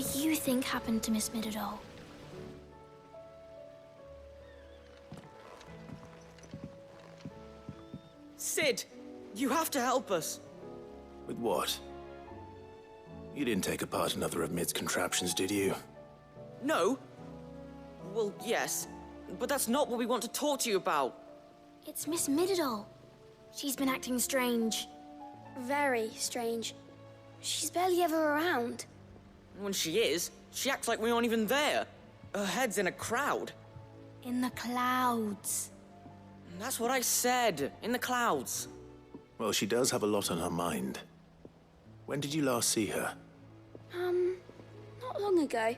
do you think happened to Miss Midadol? Sid, you have to help us. With what? You didn't take apart another of Mid's contraptions, did you? No. Well, yes, but that's not what we want to talk to you about. It's Miss Midadol. She's been acting strange. Very strange. She's barely ever around. When she is, she acts like we aren't even there. Her head's in a crowd. In the clouds. That's what I said, in the clouds. Well, she does have a lot on her mind. When did you last see her? Not long ago.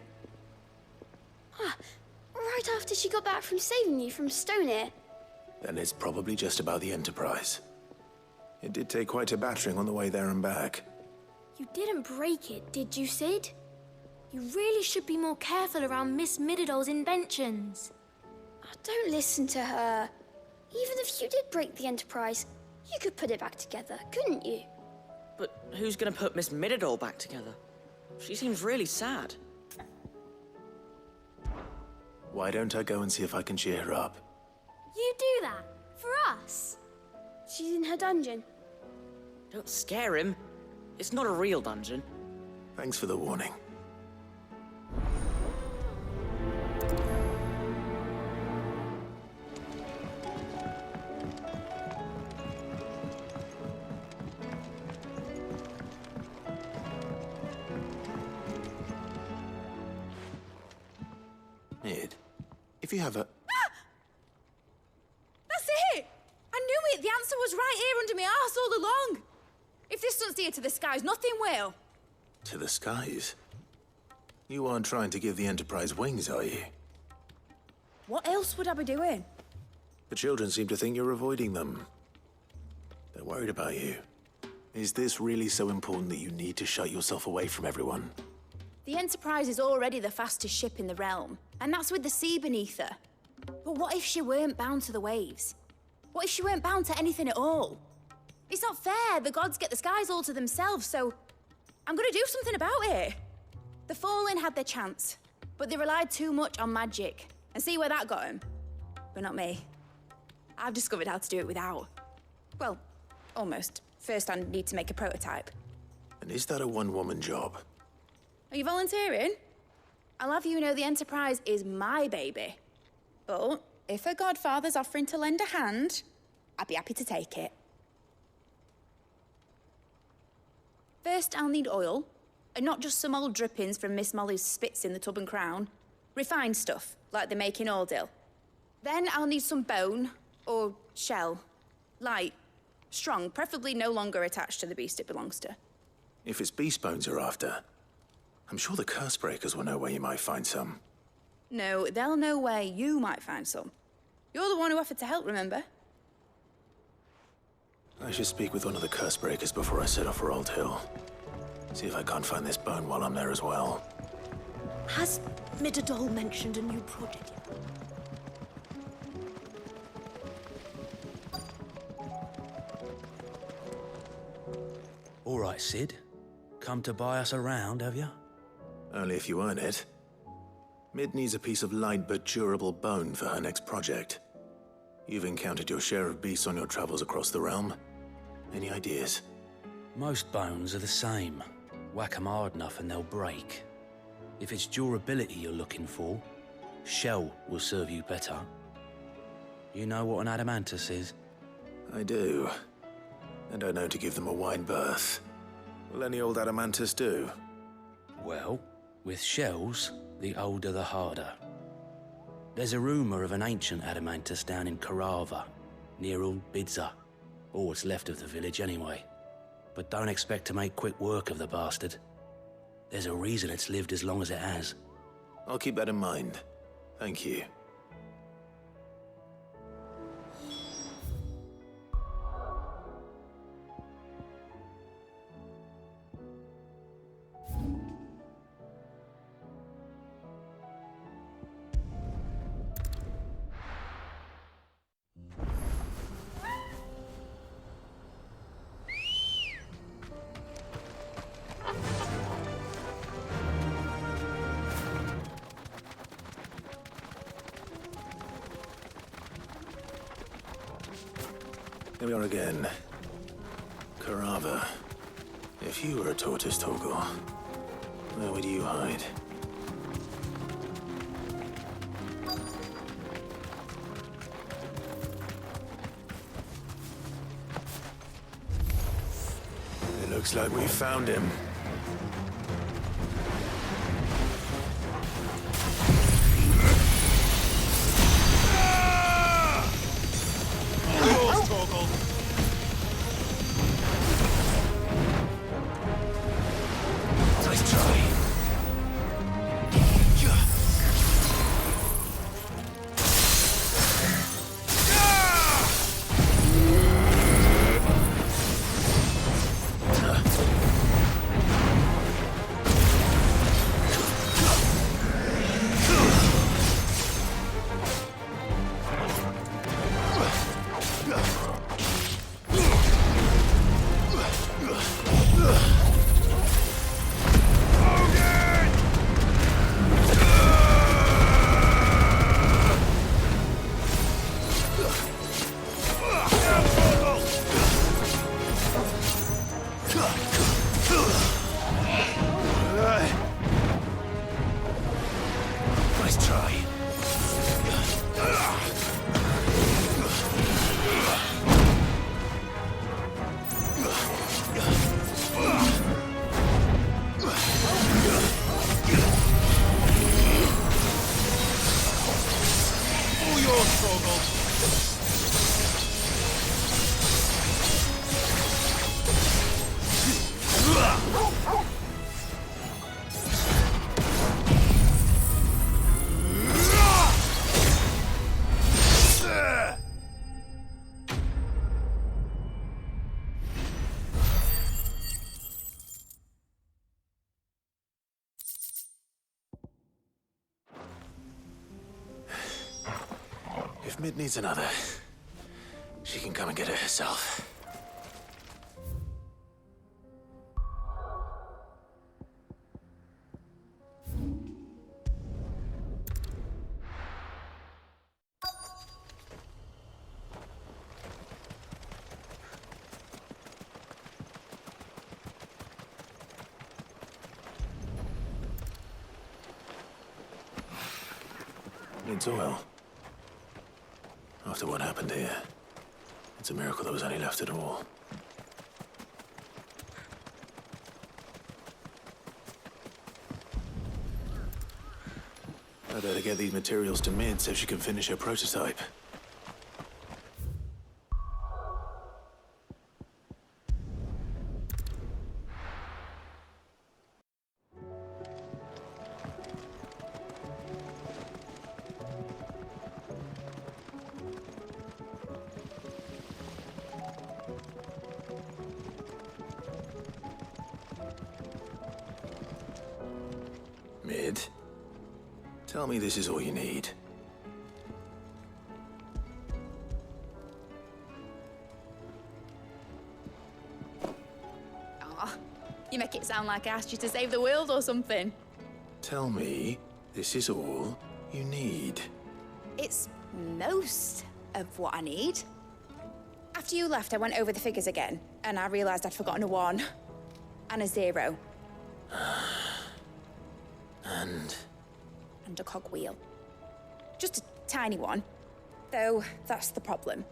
Right after she got back from saving you from Stoney. Then it's probably just about the Enterprise. It did take quite a battering on the way there and back. You didn't break it, did you, Sid? You really should be more careful around Miss Midadol's inventions. Oh, don't listen to her. Even if you did break the Enterprise, you could put it back together, couldn't you? But who's gonna put Miss Midadol back together? She seems really sad. Why don't I go and see if I can cheer her up? You do that? For us? She's in her dungeon. Don't scare him. It's not a real dungeon. Thanks for the warning. Mid, if you have a... That's it! I knew it! The answer was right here under my arse all along! If this doesn't steer to the skies, nothing will. To the skies? You aren't trying to give the Enterprise wings, are you? What else would I be doing? The children seem to think you're avoiding them. They're worried about you. Is this really so important that you need to shut yourself away from everyone? The Enterprise is already the fastest ship in the realm, and that's with the sea beneath her. But what if she weren't bound to the waves? What if she weren't bound to anything at all? It's not fair. The gods get the skies all to themselves, so I'm gonna do something about it. The Fallen had their chance, but they relied too much on magic. And see where that got them? But not me. I've discovered how to do it without. Well, almost. First, I need to make a prototype. And is that a one-woman job? Are you volunteering? I'll have you know the Enterprise is my baby. But if her godfather's offering to lend a hand, I'd be happy to take it. First, I'll need oil, and not just some old drippings from Miss Molly's spits in the Tub and Crown. Refined stuff, like they make in Ordill. Then I'll need some bone, or shell. Light, strong, preferably no longer attached to the beast it belongs to. If it's beast bones you're after, I'm sure the curse breakers will know where you might find some. No, they'll know where you might find some. You're the one who offered to help, remember? I should speak with one of the curse breakers before I set off for Old Hill. See if I can't find this bone while I'm there as well. Has Midadol mentioned a new project yet? All right, Sid. Come to buy us around, have you? Only if you earn it. Mid needs a piece of light but durable bone for her next project. You've encountered your share of beasts on your travels across the realm. Any ideas? Most bones are the same. Whack 'em hard enough and they'll break. If it's durability you're looking for, shell will serve you better. You know what an adamantus is? I do. And I know to give them a wide berth. Will any old adamantus do? Well, with shells, the older the harder. There's a rumour of an ancient adamantus down in Karava, near Old Bidza. Or what's left of the village anyway. But don't expect to make quick work of the bastard. There's a reason it's lived as long as it has. I'll keep that in mind. Thank you. Here we are again. Carava. If you were a tortoise, Torgor, where would you hide? It looks like we found him. If Mid needs another, she can come and get it herself. Mid's oil. After what happened here, it's a miracle there was any left at all. I better get these materials to Mid so she can finish her prototype. Mid, tell me this is all you need. Aw, you make it sound like I asked you to save the world or something. Tell me this is all you need. It's most of what I need. After you left, I went over the figures again, and I realized I'd forgotten a 1 and a 0. And a cogwheel. Just a tiny one. Though, that's the problem.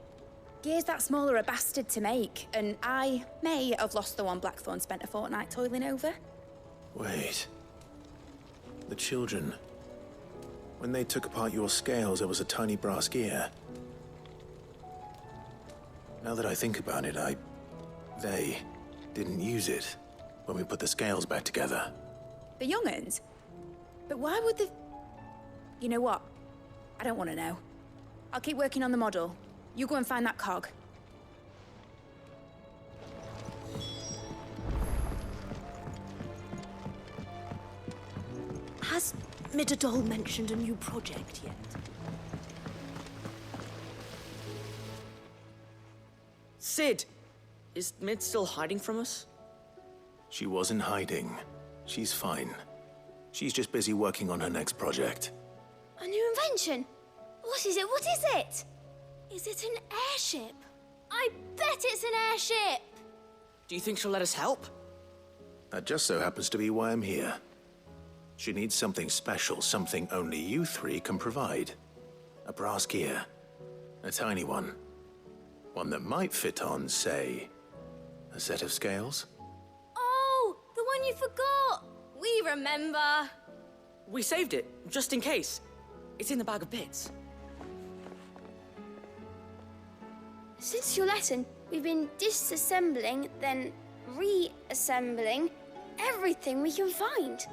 Gears that small are a bastard to make, and I may have lost the one Blackthorn spent a fortnight toiling over. Wait. The children. When they took apart your scales, there was a tiny brass gear. Now that I think about it, they didn't use it when we put the scales back together. The young'uns? But why would the... You know what? I don't want to know. I'll keep working on the model. You go and find that cog. Has Midadol mentioned a new project yet? Sid! Is Mid still hiding from us? She wasn't hiding. She's fine. She's just busy working on her next project. A new invention? What is it? What is it? Is it an airship? I bet it's an airship! Do you think she'll let us help? That just so happens to be why I'm here. She needs something special, something only you three can provide. A brass gear. A tiny one. One that might fit on, say, a set of scales? Oh, the one you forgot! We remember. We saved it, just in case. It's in the bag of bits. Since your lesson, we've been disassembling, then reassembling everything we can find.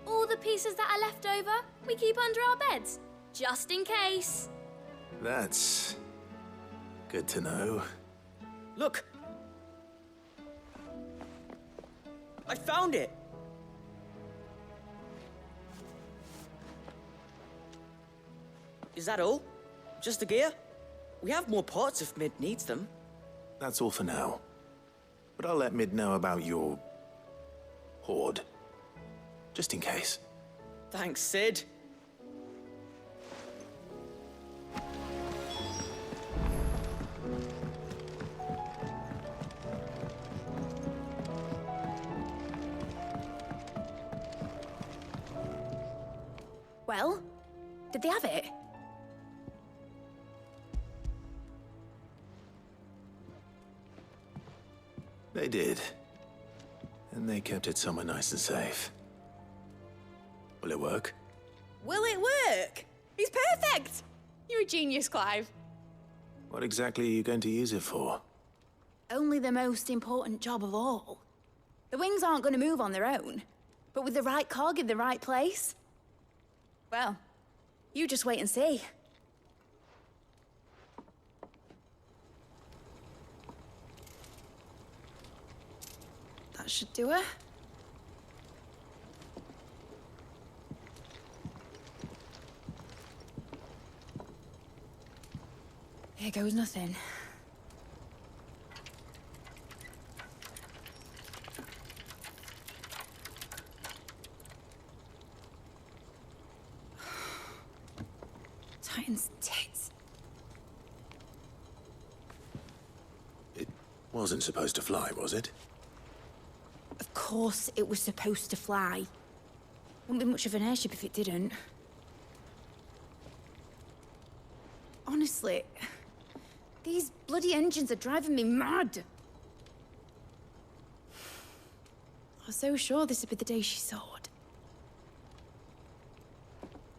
All the pieces that are left over, we keep under our beds, just in case. That's good to know. Look! I found it! Is that all? Just the gear? We have more parts if Mid needs them. That's all for now. But I'll let Mid know about your hoard. Just in case. Thanks, Sid. Well, did they have it? They did. And they kept it somewhere nice and safe. Will it work? Will it work? It's perfect! You're a genius, Clive. What exactly are you going to use it for? Only the most important job of all. The wings aren't going to move on their own, but with the right cog in the right place. Well, you just wait and see. That should do it. Here goes nothing. Titan's tits. It wasn't supposed to fly, was it? Of course it was supposed to fly. Wouldn't be much of an airship if it didn't. Honestly, these bloody engines are driving me mad. I was so sure this would be the day she soared.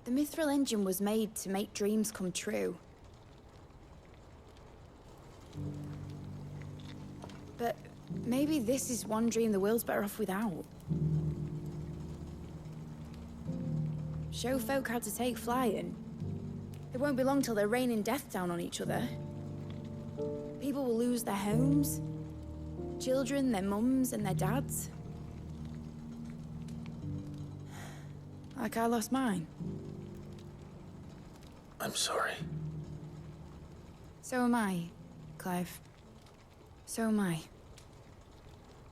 The Mithril engine was made to make dreams come true. But maybe this is one dream the world's better off without. Show folk how to take flying. It won't be long till they're raining death down on each other. People will lose their homes. Children, their mums and their dads. Like I lost mine. I'm sorry. So am I, Clive. So am I.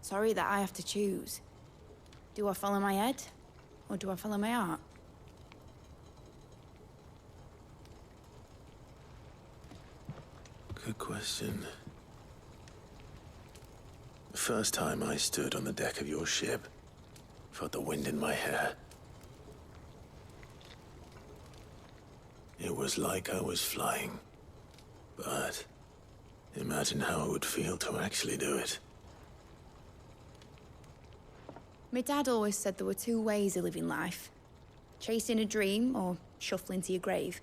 Sorry that I have to choose. Do I follow my head, or do I follow my heart? Good question. The first time I stood on the deck of your ship, felt the wind in my hair. It was like I was flying. But imagine how it would feel to actually do it. My dad always said there were two ways of living life. Chasing a dream or shuffling to your grave.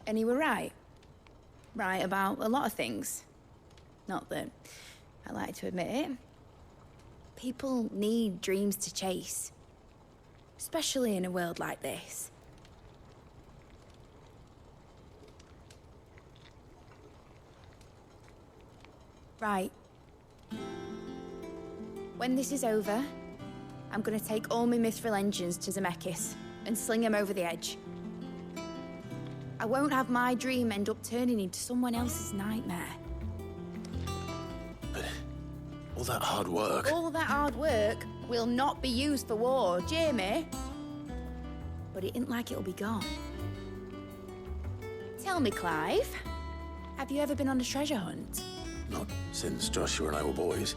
And he were right. Right about a lot of things. Not that I like to admit it. People need dreams to chase. Especially in a world like this. Right. When this is over, I'm gonna take all my Mithril engines to Zemeckis and sling them over the edge. I won't have my dream end up turning into someone else's nightmare. But all that hard work... All that hard work will not be used for war, Jamie. But it ain't like it'll be gone. Tell me, Clive, Have you ever been on a treasure hunt? Not since Joshua and I were boys.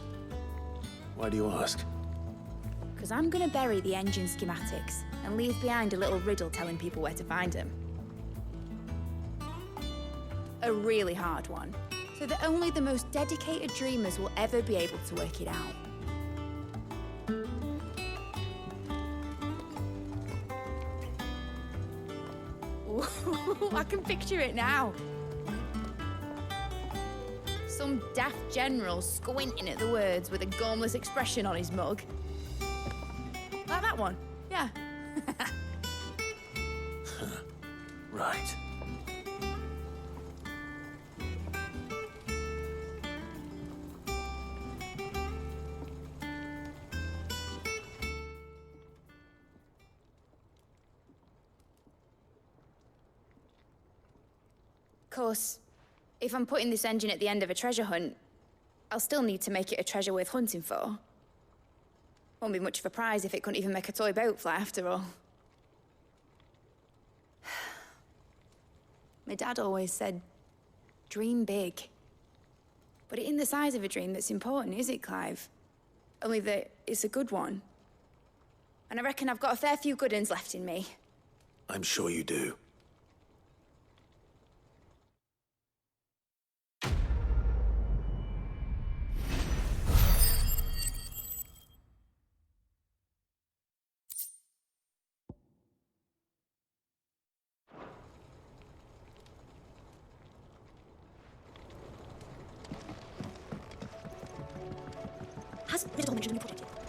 Why do you ask? Because I'm gonna bury the engine schematics and leave behind a little riddle telling people where to find them. A really hard one, so that only the most dedicated dreamers will ever be able to work it out. Ooh, I can picture it now. Some daft general squinting at the words with a gormless expression on his mug. Like that one, yeah. Right. Of course, if I'm putting this engine at the end of a treasure hunt, I'll still need to make it a treasure worth hunting for. Won't be much of a prize if it couldn't even make a toy boat fly after all. My dad always said, dream big. But it isn't the size of a dream that's important, is it, Clive? Only that it's a good one. And I reckon I've got a fair few good uns left in me. I'm sure you do. Has Mid-Adult mentioned a new project yet?